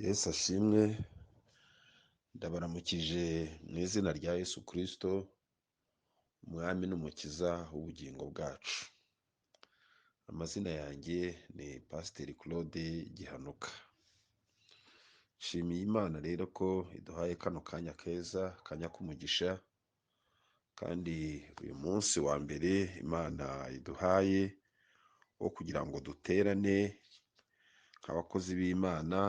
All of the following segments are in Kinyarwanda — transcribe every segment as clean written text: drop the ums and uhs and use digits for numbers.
Yesu ashimwe, ndabaramukije mu izina rya Yesu Kristo, umwami n'umukiza w'ubugingo bwacu. Amazina yanjye ni Pasiteri Claude Gihanuka. Nshimiye Imana rero ko iduhaye kano kanya keza, kanya k'umugisha, kandi uyu munsi wa mbere Imana iduhaye wo kugira ngo duterane nk'abakozi b'Imana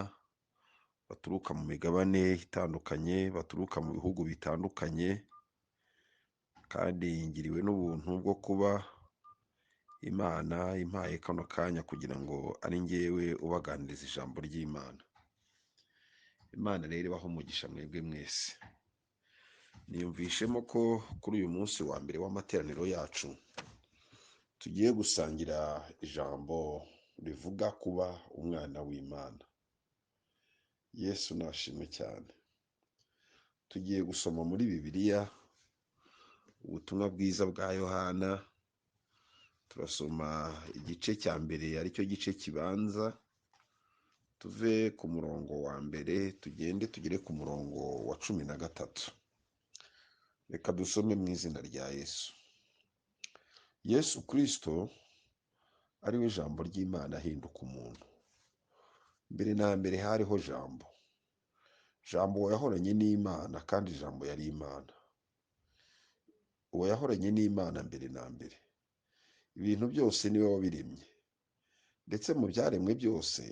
baturuka mu migabane itandukanye, baturuka mu bihugu bitandukanye, kandi ngiriwe n'ubuntu bwo kuba Imana impaye kano kanya kugira ngo ari njyewe ubaganiriza ijambo ry'Imana. Imana rero ibahe umugisha mwebwe mwese. Niyumvishemo ko kuri uyu munsi wa mbere w'amateraniro yacu tugiye gusangira ijambo rivuga kuba umwana w'Imana. Yesu nashimwe cyane. Tugiye gusoma muri Bibiliya ubutumwa bwiza bwa Yohana, turasoma igice cya mbere aricyo gice kibanza, tuve ku murongo wa mbere tugende tugere ku murongo wa 13. Reka dusome mu izina rya Yesu. Yesu Kristo ari we jambo ry'Imana ahinduka umuntu. Mbere na mbere hariho jambo. Jambo yahoranye n'Imana kandi jambo yari Imana. Uwo yahoranye n'Imana mbere na mbere. Ibintu byose niwe wabiremye. Ndetse mu byaremwe byose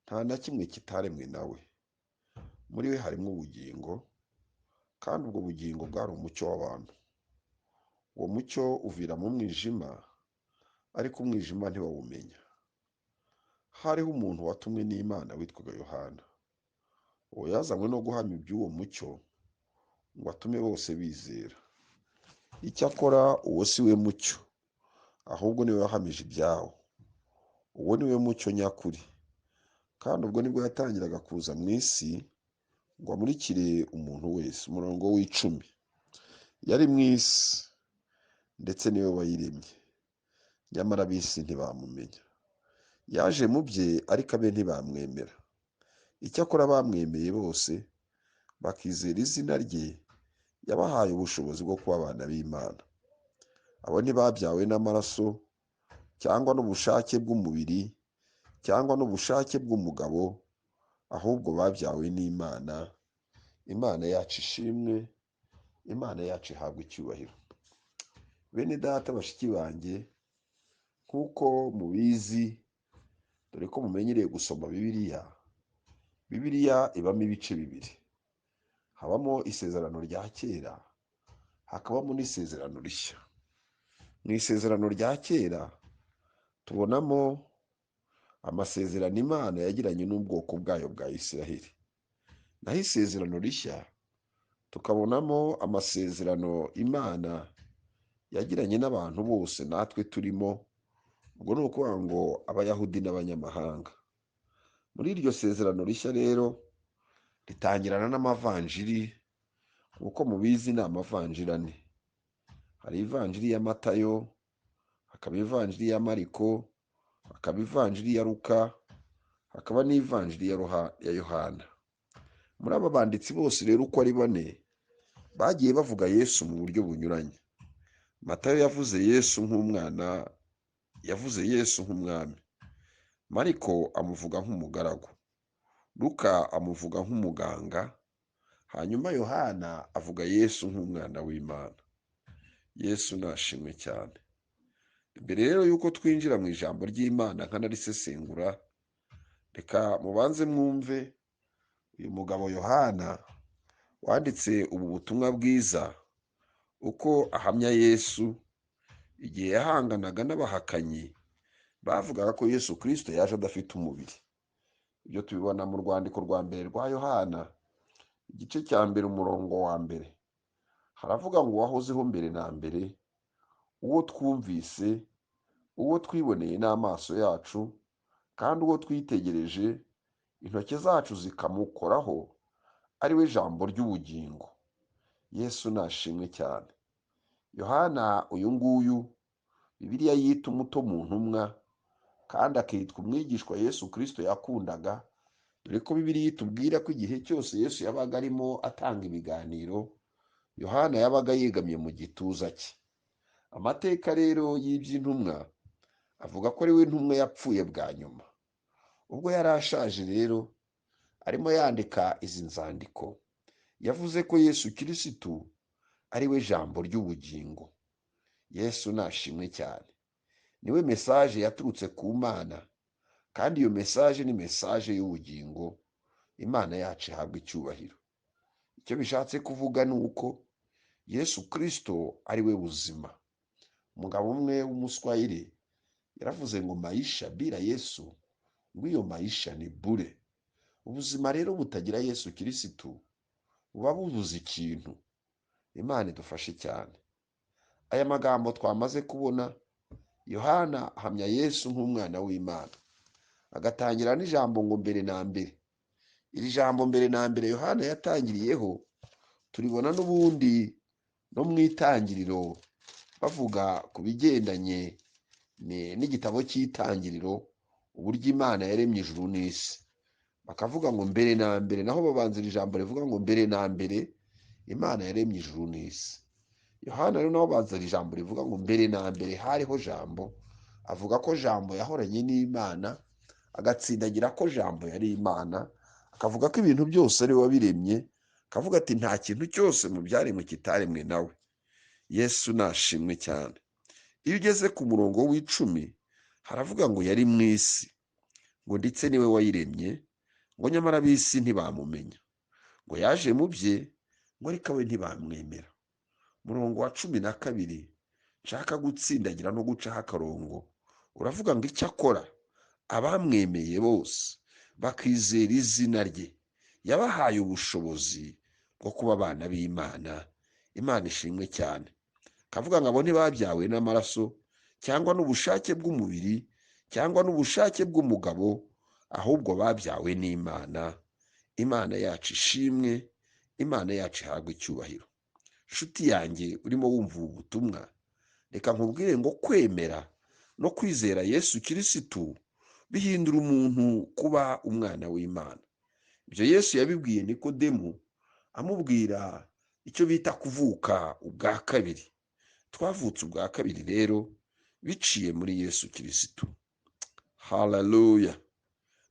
nta na kimwe kitaremwe nawe. Muri we harimo ubugingo, kandi ubwo bugingo bwari umucyo w'abantu. Uwo mucyo uvira mu mwijima, ariko umwijima ntibawumenya. Hariho umuntu watumwe n'Imana witwaga Yohana. Uwo yazanywe no guhamya iby'uwo mucyo ngo atume bose bizera. Icyakora uwo si we mucyo, ahubwo niwe wahamije ibyawo. Uwo ni we mucyo nyakuri, kandi ubwo nibwo yatangiraga kuza mu isi ngo amurikire umuntu wese. Umurongo w'10. Yari mu isi, ndetse niwe wayiremye, nyamara ab'isi ntibamumenya. Yaje mu bye, ariko abe ntibamwemera. Icyakora bamwemeye bose bakizera izina rye, yabahaye ubushobozi bwo kuba abana b'Imana. Abo ntibabyawe n'amaraso, cyangwa n'ubushake bw'umubiri, cyangwa n'ubushake bw'umugabo, ahubwo babyawe n'Imana. Imana yacu ishimwe, Imana yacu ihabwa icyubahiro. Bene data, bashiki banjye, nk'uko mubizi, dore ko mumenyereye gusoma Bibiliya, Bibiliya ibamo ibice bibiri. Habamo isezerano rya kera, hakabamo n'isezerano rishya. Mu isezerano rya kera tubonamo amasezerano Imana yagiranye n'ubwoko bwayo bwa Isiraheli. Naho isezerano rishya tukabonamo amasezerano Imana yagiranye n'abantu bose natwe turimo, ubwo ni ukuvuga ngo Abayahudi n'Abanyamahanga. Muri iryo sezerano rishya rero ritangirana n'amavanjiri. Nk'uko mubizi ni amavanjiri ane. Hari ivanjiri ya Matayo, hakaba ivanjiri ya Mariko, hakaba ivanjiri ya Luka, hakaba n'ivanjiri ya Yohana. Muri aba banditsi bose rero uko ari bane bagiye bavuga Yesu mu buryo bunyuranye. Matayo yavuze Yesu nk'umwana, yavuze Yesu nk'umwami. Mariko amuvuga nk'umugaragu. Luka amuvuga nk'umuganga. Hanyuma Yohana avuga Yesu nk'umwana w'Imana. Yesu nashimwe cyane. Mbere rero yuko twinjira mu ijambo ry'Imana nkanarisesengura, reka mubanze mwumve uyu mugabo Yohana wanditse ubu butumwa bwiza uko ahamya Yesu igihe yahanganaga n'abahakanyi bavugaga ko Yesu Kristo yaje adafite umubiri. Ibyo tubibona mu rwandiko rwa mbere rwa Yohana, igice cya mbere umurongo wa mbere. Haravuga ngo wahozeho mbere na mbere, uwo twumvise, uwo twiboneye n'amaso yacu, kandi uwo twitegereje intoki zacu zikamukoraho, ari we jambo ry'ubugingo. Yesu nashimwe cyane. Yohana uyu nguyu Bibiliya yita umuto mu ntumwa, kandi akitwa umwigishwa Yesu Kristo yakundaga, dore ko Bibiliya itubwira ko igihe cyose Yesu yabaga arimo atanga ibiganiro, Yohana yabaga yegamye mu gituza cye. Amateka rero y'iby'intumwa avuga ko ari we ntumwa yapfuye bwa nyuma. Ubwo yari ashaje rero, arimo yandika izi nzandiko, yavuze ko Yesu Kirisitu ari we jambo ry'ubugingo. Yesu nashimwe cyane. Niwe mesaje yaturutse ku Mana, kandi iyo mesaje ni mesaje y'ubugingo. Imana yacu ihabwa icyubahiro. Icyo bishatse kuvuga ni uko Yesu Kristo ari we buzima. Umugabo umwe w'umuswahili yaravuze ngo maisha bila Yesu, ngo iyo maisha ni bure. Ubuzima rero butagira Yesu Kirisitu buba bubuze ikintu. Imana idufashe cyane. Aya magambo twamaze kubona, Yohana ahamya Yesu nk'umwana w'Imana, agatangira n'ijambo ngo mbere na mbere. Iri jambo mbere na mbere Yohana yatangiriyeho turibona n'ubundi no mu itangiriro, bavuga ku bigendanye n'igitabo cy'itangiriro, uburyo Imana yaremye ijuru n'isi. Bakavuga ngo mbere na mbere, naho babanzira ijambo rivuga ngo mbere na mbere Imana yaremye ijuru n'isi. Yohana rero naho banzira ijambo rivuga ngo mbere na mbere hariho jambo, avuga ko jambo yahoranye n'Imana, agatsindagira ko jambo yari Imana, akavuga ko ibintu byose ari we wabiremye, akavuga ati nta kintu cyose mu byaremwe kitaremwe nawe. Yesu nashimwe cyane. Iyo ugeze ku murongo w'icumi haravuga ngo yari mu isi, ngo ndetse niwe wayiremye, ngo nyamara ab'isi ntibamumenya, ngo yaje mu bye, ngo ariko we ntibamwemera. Murongo wa 12 nshaka gutsindagira no gucaho akarongo, uravuga ngo icyo akora abamwemeye bose bakizera izina rye, yabahaye ubushobozi bwo kuba abana b'Imana. Imana ishimwe cyane. Kavuga ngo abo ntibabyawe n'amaraso cyangwa n'ubushake bw'umubiri cyangwa n'ubushake bw'umugabo, ahubwo babyawe n'Imana. Imana yacu ishimwe, Imana yacu ihabwa icyubahiro. Nshuti yanjye urimo wumva ubu butumwa, reka nkubwire ngo kwemera no kwizera Yesu Kirisitu bihindura umuntu kuba umwana w'Imana. Ibyo Yesu yabibwiye Nikodemu, amubwira icyo bita kuvuka ubwa kabiri. Twavutse ubwa kabiri rero biciye muri Yesu Kirisitu. Haleluya.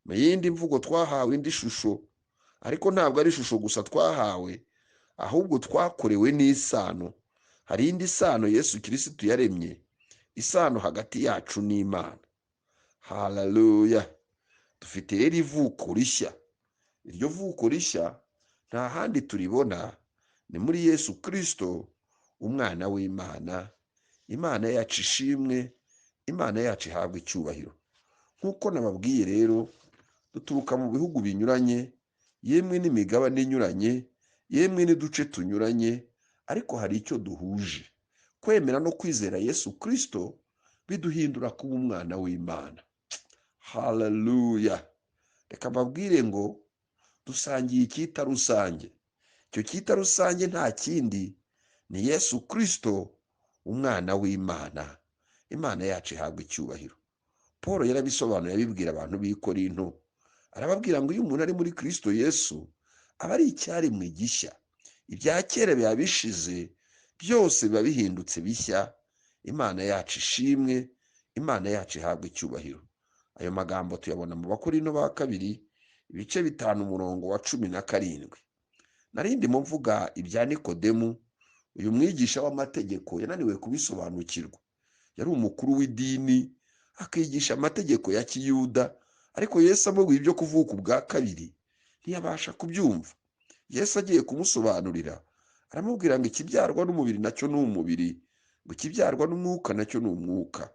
Mu yindi mvugo twahawe indi shusho, ariko ntabwo ari ishusho gusa twahawe, ahubwo twakorewe n'isano. Hari indi sano Yesu Kirisitu yaremye, isano hagati yacu n'Imana. Haleluya. Dufite rero ivuko rishya. Iryo vuko rishya nta handi turibona, ni muri Yesu Kristo, umwana w'Imana. Imana yacu ishimwe, Imana yacu ihabwa icyubahiro. Nk'uko nababwiye rero, duturuka mu bihugu binyuranye, yemwe n'imigabane inyuranye, yemwe n'uduce tunyuranye, ariko hari icyo duhuje. Kwemera no kwizera Yesu Kristo biduhindura kuba umwana w'Imana. Haleluya. Reka mbabwire ngo dusangiye icyita rusange. Icyo cyita rusange nta kindi, ni Yesu Kristo, umwana w'Imana. Imana yacu ihabwa icyubahiro. Paul yarabisobanuye abibwira abantu b'i Korinto, arababwira ngo iyo umuntu ari muri Kristo Yesu aba ari icyaremwe gishya, ibya kera biba bishize, byose biba bihindutse bishya. Imana yacu ishimwe, Imana yacu ihabwa icyubahiro. Ayo magambo tuyabona mu Bakorinto ba kabiri ibice 5 umurongo wa 17. Narindi mu mvuga ibya Nikodemu, uyu mwigisha w'amategeko yananiwe kubisobanukirwa. Yari umukuru w'idini, akigisha amategeko ya Kiyuda, ariko Yesu amubwiye ibyo kuvuka ubwa kabiri ntiyabasha kubyumva. Yesu agiye kumusobanurira, aramubwira ngo ikibyarwa n'umubiri nacyo ni umubiri, ngo ikibyarwa n'umwuka nacyo ni umwuka.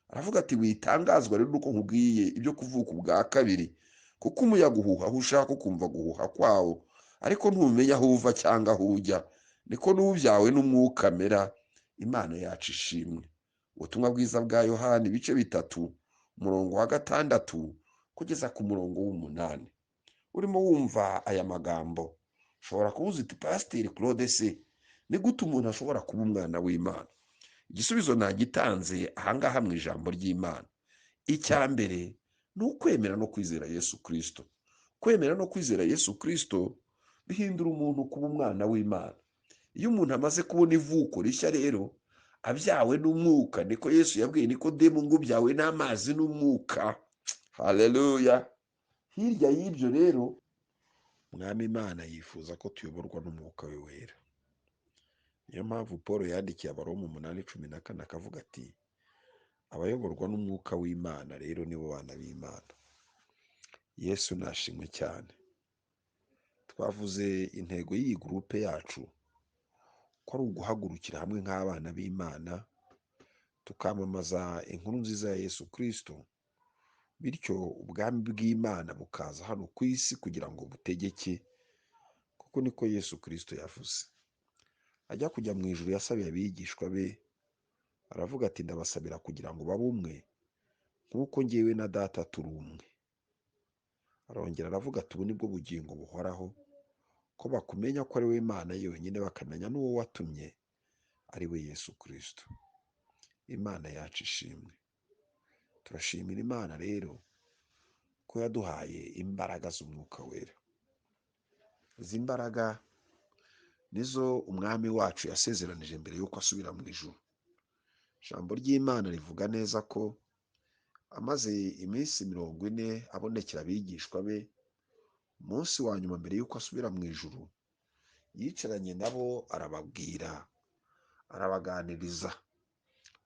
Aravuga ati witangazwa rero nuko nkubwiye ibyo kuvuka ubwa kabiri, kuko umuyaga uhuha aho ushaka ukumva guhuha kwawo, ariko ntumenya aho uva cyangwa aho ujya, niko n'ubyawe n'umwuka amera. Imana yacu ishimwe. Ubutumwa bwiza bwa Yohana ibice 3 umurongo wa 6 kugeza ku murongo w'8. Urimo wumva aya magambo, ushobora kubuza uti Pasiteri Claude se ni gute umuntu ashobora kuba umwana w'Imana? Igisubizo nagitanze ahangaha mu ijambo ry'Imana. Icya mbere ni ukwemera no kwizera Yesu Kristo. kwemera no kwizera Yesu Kristo bihindura umuntu kuba umwana w'Imana. Iyo umuntu amaze kubona ivuko rishya rero, abyawe n'umwuka, niko Yesu yabwiye Nikodemu ngo ubyawe n'amazi n'umwuka. Haleluya! Hirya y'ibyo rero, Mwami Imana yifuza ko tuyoborwa n'umwuka we wera. Niyo mpamvu Paul yandikiye Abaroma 8:14 akavuga ati, abayoborwa n'umwuka w'Imana rero nibo bana b'Imana. Yesu nashimwe cyane. Twavuze intego y'iyi gurupe yacu ko ari uguhagurukira hamwe nk'abana b'Imana, tukamamaza inkuru nziza ya Yesu Kristo, bityo ubwami bw'Imana bukaza hano ku isi kugira ngo butegeke, kuko niko Yesu Kristo yavuze. Ajya kujya mu ijuru yasabiye abigishwa be, aravuga ati ndabasabira kugira ngo babe umwe nk'uko njyewe na Data turi umwe. Arongera aravuga ati ubu nibwo bugingo buhoraho, ko bakumenya ko ari we Imana yonyine, bakamenya n'uwo watumye ari we Yesu Kristo. Imana yacu ishimwe. Turashimira Imana rero ko yaduhaye imbaraga z'umwuka wera. Izi mbaraga nizo umwami wacu yasezeranije mbere y'uko asubira mu ijuru. Ijambo ry'Imana rivuga neza ko amaze iminsi 40 abonekera abigishwa be, umunsi wa nyuma mbere y'uko asubira mu ijuru yicaranye nabo, arababwira, arabaganiriza.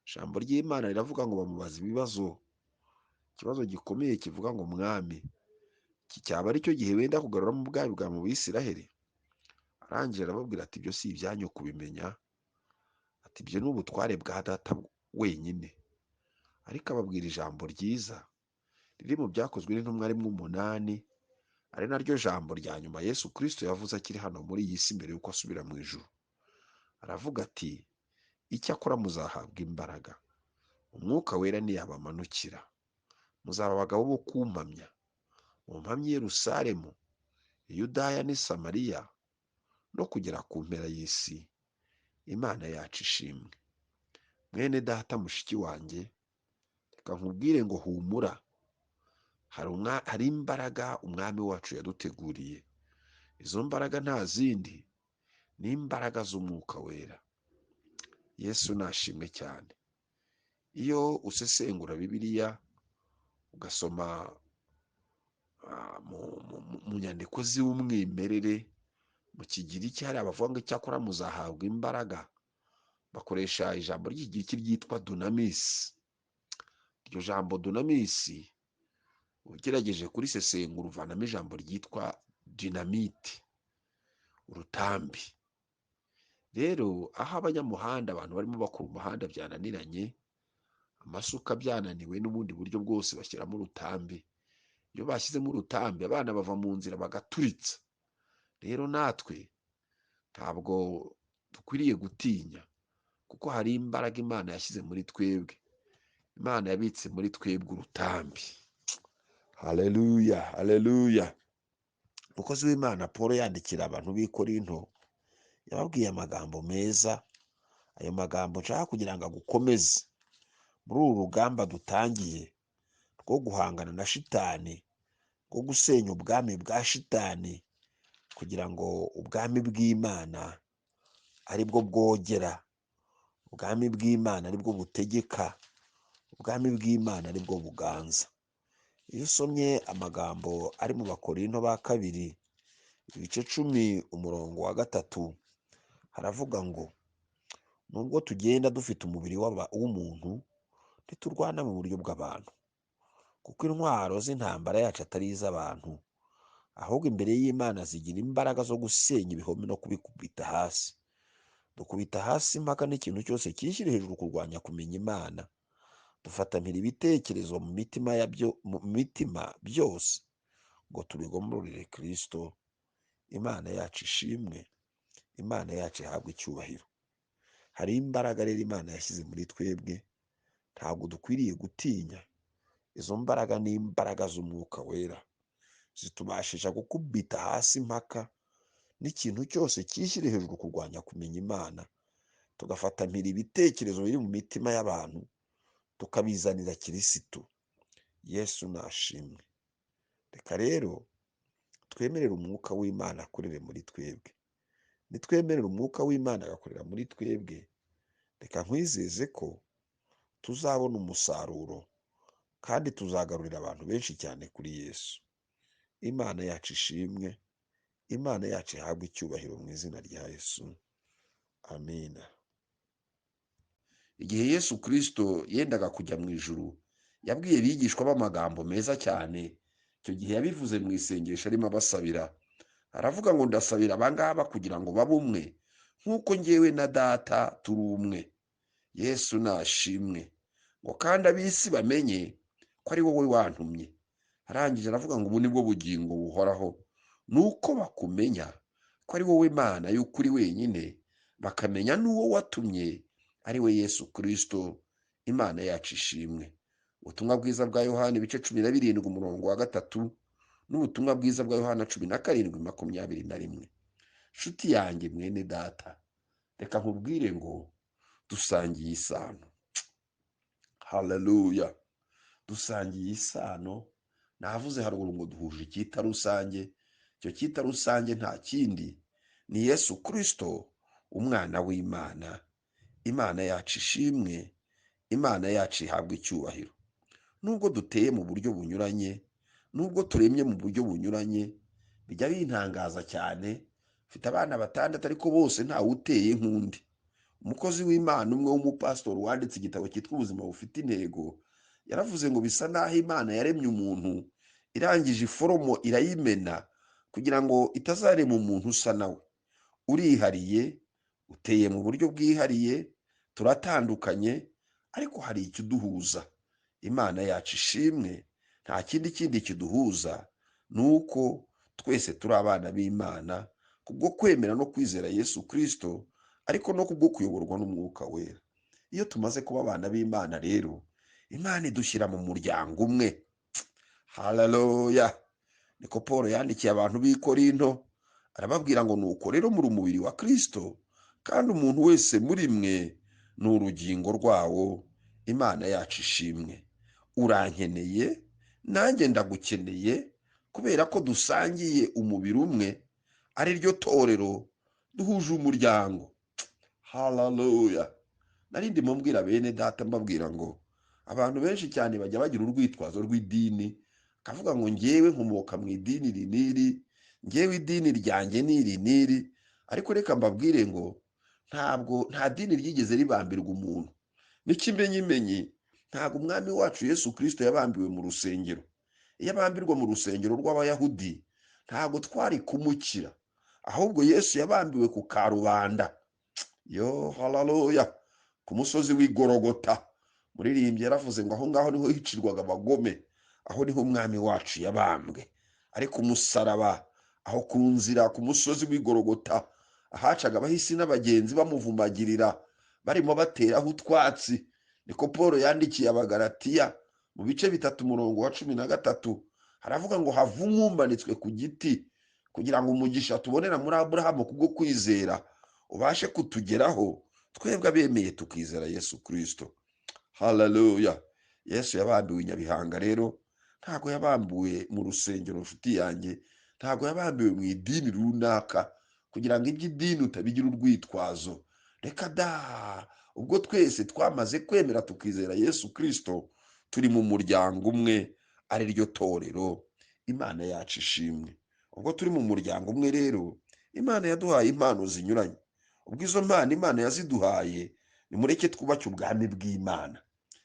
Ijambo ry'Imana riravuga ngo bamubaza ibibazo, ikibazo gikomeye kivuga ngo mwami, iki cyaba ari cyo gihe wenda kugaruramo ubwami bwa mu Bisiraheli? Arangije arababwira ati ibyo si ibyanyu kubimenya, ati ibyo ni ubutware bwa Data wenyine. Ariko ababwira ijambo ryiza riri mu Byakozwe n'Intumwa 8, ari naryo jambo rya nyuma Yesu Kristo yavuze akiri hano muri iyi si mbere y'uko asubira mu ijuru. Aravuga ati icyakora muzahabwa imbaraga, umwuka wera niyabamanukira, muzaba abagabo bo kumpamya, mumpamye Yerusalemu, Yudaya n'i Samariya, no kugera ku mpera y'isi. Imana yacu ishimwe. Mwene data, mushiki wanjye, reka nkubwire ngo humura, hari imbaraga umwami wacu yaduteguriye. Izo mbaraga nta zindi, ni imbaraga z'umwuka wera. Yesu nashimwe cyane. Iyo usesengura Bibiliya ugasoma mu nyandiko z'umwimerere, mu Kigiriki hari abavuga ngo icyakora muzahabwa imbaraga, bakoresha ijambo ry'Ikigiriki ryitwa dunamis. Iryo jambo dunamis ugerageje kurisesengura uvanamo ijambo ryitwa dinamite, urutambi. Rero aho abanyamuhanda, abantu barimo bakora umuhanda byananiranye, amasuka byananiwe, n'ubundi buryo bwose bashyiramo urutambi. Iyo bashyizemo urutambi, abana bava mu nzira bagaturitsa. Rero natwe ntabwo dukwiriye gutinya, kuko hari imbaraga Imana yashyize muri twebwe. Imana yabitse muri twebwe urutambi. Haleluya, haleluya. Umukozi w'Imana Paul yandikira abantu b'i Korinto yababwiye amagambo meza. Ayo magambo nshaka kugira ngo agukomeze muri uru rugamba dutangiye rwo guhangana na shitani, rwo gusenya ubwami bwa shitani, kugira ngo ubwami bw'Imana ari bwo bwogera, ubwami bw'Imana ari bwo butegeka, ubwami bw'Imana ari bwo buganza. Iyo usomye amagambo ari mu Bakorinto ba kabiri ibice 10 umurongo wa 3, haravuga ngo nubwo tugenda dufite umubiri w'umuntu, ntiturwana mu buryo bw'abantu, kuko intwaro z'intambara yacu atari iz'abantu, ahubwo imbere y'Imana zigira imbaraga zo gusenya ibihome no kubikubita hasi. Dukubita hasi impaka n'ikintu cyose cyishyira hejuru kurwanya kumenya Imana, dufatanira ibitekerezo mu mitima byose ngo tubigomororere Kristo. Imana yacu ishimwe, Imana yacu ihabwe icyubahiro. Hari imbaraga rero Imana yashyize muri twebwe, ntabwo dukwiriye gutinya. Izo mbaraga ni imbaraga z'umwuka wera, zitubashisha gukubita hasi impaka n'ikintu cyose cyishyire hejuru kurwanya kumenya Imana, tugafatanira ibitekerezo biri mu mitima y'abantu tukabizanira Kirisitu. Yesu nashimwe. Reka rero twemerere umwuka w'Imana akorere muri twebwe. Nitwemerera umwuka w'Imana agakorera muri twebwe, reka nkwizeze ko tuzabona umusaruro kandi tuzagarurira abantu benshi cyane kuri Yesu. Imana yacu ishimwe, Imana yacu ihabwe icyubahiro mu izina rya Yesu. Amina. Igihe Yesu Kristo yendaga kujya mu ijuru, yabwiye abigishwa b'amagambo meza cyane. Icyo gihe yabivuze mu isengesho arimo abasabira. Aravuga ngo ndasabira abangaba kugira ngo babe umwe, nk'uko njyewe na Data turi umwe. Yesu nashimwe. Ngo kandi ab'isi bamenye ko ari wowe wantumye. Arangije aravuga ngo ubu ni bwo bugingo buhoraho, nuko bakumenya ko ari wowe Mana y'ukuri wenyine, bakamenya n'uwo watumye ari we Yesu Kristo. Imana yacu ishimwe. Ubutumwa bwiza bwa Yohana ibice 17 umurongo wa 3 n'ubutumwa bwiza bwa Yohana 17:21. Nshuti yanjye mwene data, reka nkubwire ngo dusangiye isano. Haleluya. Dusangiye isano. Navuze haruguru ngo duhuje icyita rusange. Icyo cyita rusange nta kindi ni Yesu Kristo, umwana w'Imana. Imana yacu ishimwe, Imana yacu ihabwe icyubahiro. Nubwo duteye mu buryo bunyuranye, nubwo turemye mu buryo bunyuranye, bijya bintangaza cyane. Mfite abana 6 ariko bose ntawe uteye nk'undi. Umukozi w'Imana umwe w'umupasitori wanditse igitabo cyitwa ubuzima bufite intego, yaravuze ngo bisa naho Imana yaremye umuntu, irangije iforomo irayimena kugira ngo itazarema umuntu usa nawe. Urihariye, uteye mu buryo bwihariye, turatandukanye, ariko hari ikiduhuza. Imana yacu ishimwe. Nta kindi kiduhuza, nuko twese turi abana b'Imana kubwo kwemera no kwizera Yesu Kristo, ariko no kubwo kuyoborwa n'umwuka wera. Iyo tumaze kuba abana b'Imana rero, Imana idushyira mu muryango umwe. Haleluya. Niko Paul yandikiye abantu b'i Korinto, arababwira ngo nuko rero muri umubiri wa Kristo, kandi umuntu wese muri mwe ni urugingo rwawo. Imana yacu ishimwe. Urankeneye, nanjye ndagukeneye, kubera ko dusangiye umubiri umwe, ari ryo torero, duhuje umuryango. Haleluya. Narindi mbwira bene data mbabwira ngo abantu benshi cyane bajya bagira urwitwazo rw'idini, akavuga ngo njyewe nkomoka mu idini iri n'iri, njyewe idini ryanjye ni iri n'iri. Ariko reka mbabwire ngo nta dini ryigeze ribambirwa umuntu. N'ikimenyimenyi, ntabwo umwami wacu Yesu Kristo yabambiwe mu rusengero. Iyo abambirwa mu rusengero rw'Abayahudi, ntabwo twari kumukira, ahubwo Yesu yabambiwe ku karubanda. Yo, haleluya. Ku musozi w'Igorogota. Muririmbyi yaravuze ngo aho ngaho niho hicirwaga abagome, aho niho umwami wacu yabambwe. Ariko umusaraba, aho ku nzira ku musozi w'Igorogota, ahacaga abahisi n'abagenzi bamuvumagirira, barimo bateraho utwatsi. Niko Paul yandikiye Abagalatiya mu bice 3 umurongo wa 13, haravuga ngo have umwumbanitswe ku giti, kugira ngo umugisha tubonera muri Aburahamu kubwo kwizera ubashe kutugeraho, twebwe abemeye tukizera Yesu Kristo. Haleluya. Yesu yabambiwe Nyabihanga rero, ntago yabambiwe mu rusengero. Nshuti yanjye, ntago yabambiwe mu idini runaka kugira ngo iby'idini utabigira urwitwazo. Reka da, ubwo twese twamaze kwemera tukizera Yesu Kristo, turi mu muryango umwe, ari ryo torero. Imana yacu ishimwe. Ubwo turi mu muryango umwe rero, Imana yaduhaye impano zinyuranye. Ubwo izo mpano Imana yaziduhaye, nimureke twubake ubwami bw'Imana.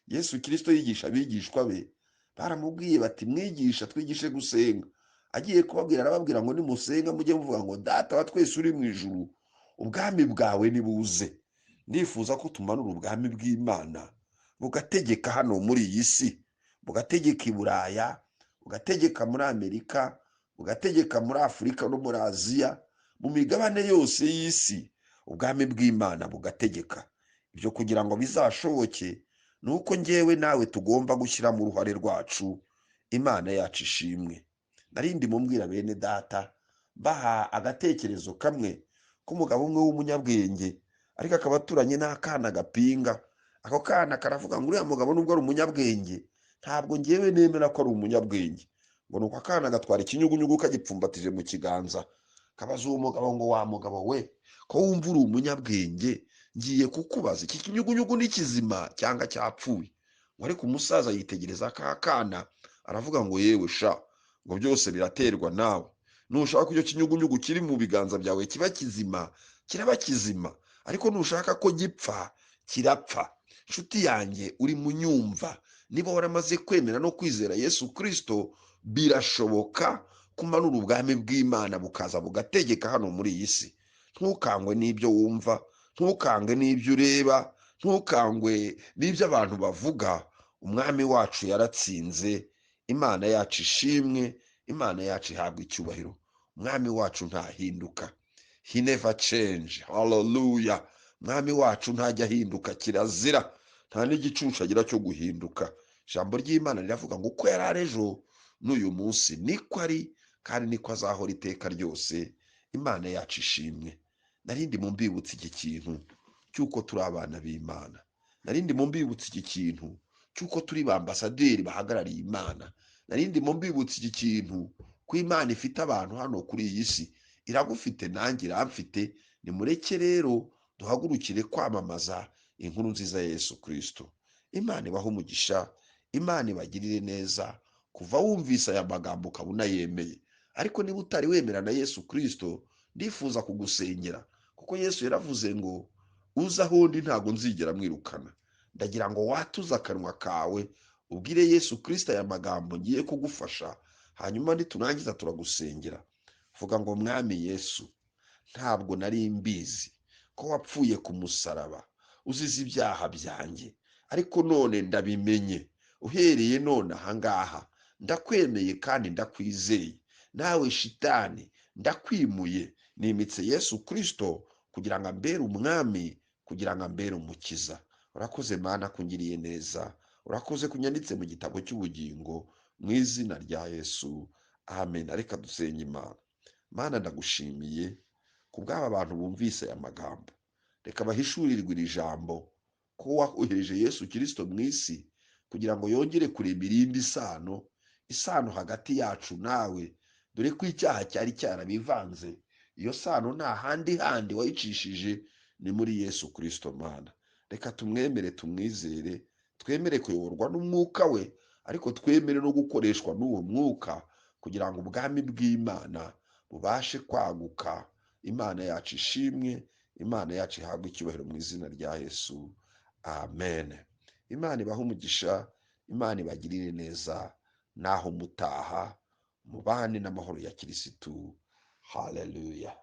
Yesu Kristo yigisha abigishwa be, baramubwiye bati mwigisha twigishe gusenga. Agiye kubabwira arababwira ngo nimusenga mujye muvuga ngo Data wa twese uri mu ijuru, ubwami bwawe nibuze. Ndifuza ko tumanura ubwami bw'Imana bugategeka hano muri iyi si, bugategeka i Buraya, bugategeka muri Amerika, bugategeka muri Afurika no muri Aziya, mu migabane yose y'isi ubwami bw'Imana bugategeka. Ibyo kugira ngo bizashoboke, nuko njyewe nawe tugomba gushyiramo uruhare rwacu. Imana yacu ishimwe. Narindi mbwira bene data, baha agatekerezo kamwe k'umugabo umwe w'umunyabwenge, ariko akaba aturanye n'akana gapinga. Ako kana karavuga ngo uriya mugabo nubwo ari umunyabwenge, ntabwo njyewe nemera ko ari umunyabwenge. ngo nuko akana gatwara ikinyugunyugu kagipfumbatije mu kiganza, kabaza uwo mugabo ngo wa mugabo we, ko wumva uri umunyabwenge, ngiye kukubaza iki kinyugunyugu ni kizima cyangwa cyapfuye? Ngo ariko umusaza yitegereza ka kana aravuga ngo yewe sha, ngo byose biraterwa nawe. Nushaka icyo kinyugunyugu kiri mu biganza byawe kiba kizima, kiraba kizima, ariko nushaka ko gipfa, kirapfa. Nshuti yanjye uri munyumva, niba waramaze kwemera no kwizera Yesu Kristo, birashoboka kumanura ubwami bw'Imana bukaza bugategeka hano muri iyi si. Ntukangwe n'ibyo wumva, ntukangwe n'ibyo ureba, ntukangwe n'ibyo abantu bavuga. Umwami wacu yaratsinze, Imana yacu ishimwe, Imana yacu ihabwa icyubahiro. Umwami wacu ntahinduka, he never change. Hallelujah. Umwami wacu ntajya ahinduka, kirazira, nta n'igicucu agira cyo guhinduka. Ijambo ry'Imana riravuga ngo uko yari ari ejo n'uyu munsi niko ari, kandi niko azahora iteka ryose. Imana yacu ishimwe. Narindi mu mbibutsa iki kintu cy'uko turi abana b'Imana. Narindi mu mbibutsa iki kintu cy'uko turi ba ambasaderi bahagarariye Imana. Narindi mu mbibutsa iki kintu ko Imana ifite abantu hano kuri iyi si, iragufite nanjye iramfite. Nimureke rero duhagurukire kwamamaza inkuru nziza ya Yesu Kristo. Imana ibahe umugisha, Imana ibagirire neza. Kuva wumvise aya magambo ukaba unayemeye, ariko niba utari wemera na Yesu Kristo, ndifuza kugusengera, kuko Yesu yaravuze ngo uza aho ndi ntabwo nzigera mwirukana. Ndagira ngo watuze akanwa kawe ubwire Yesu Kristo aya magambo ngiye kugufasha, hanyuma niturangiza turagusengera. Vuga ngo mwami Yesu, ntabwo nari mbizi ko wapfuye ku musaraba uzize ibyaha byanjye, ariko none ndabimenye. Uhereye none ahangaha ndakwemeye kandi ndakwizeye. Nawe shitani ndakwimuye, nimitse Yesu Kristo kugira ngo ambere umwami, kugira ngo ambere umukiza. Urakoze Mana kungiriye neza, urakoze kunyanditse mu gitabo cy'ubugingo, mu izina rya Yesu, amen. Reka dusenge Imana. Mana ndagushimiye kubw'aba bantu bumvise aya magambo, reka bahishurirwe iri jambo ko wakohereje Yesu Kristo mu isi kugira ngo yongere kurema irindi isano hagati yacu nawe, dore ko icyaha cyari cyarabivanze. Iyo sano nta handi wayicishije, ni muri Yesu Kristo. Mana, reka tumwemere, tumwizere, twemere kuyoborwa n'umwuka we, ariko twemere no gukoreshwa n'uwo mwuka kugira ngo ubwami bw'Imana bubashe kwaguka. Imana yacu ishimwe, Imana yacu ihabwe icyubahiro mu izina rya Yesu, amen. Imana ibahe umugisha, Imana ibagirire neza, naho mutaha mubane n'amahoro ya Kirisitu. Haleluya.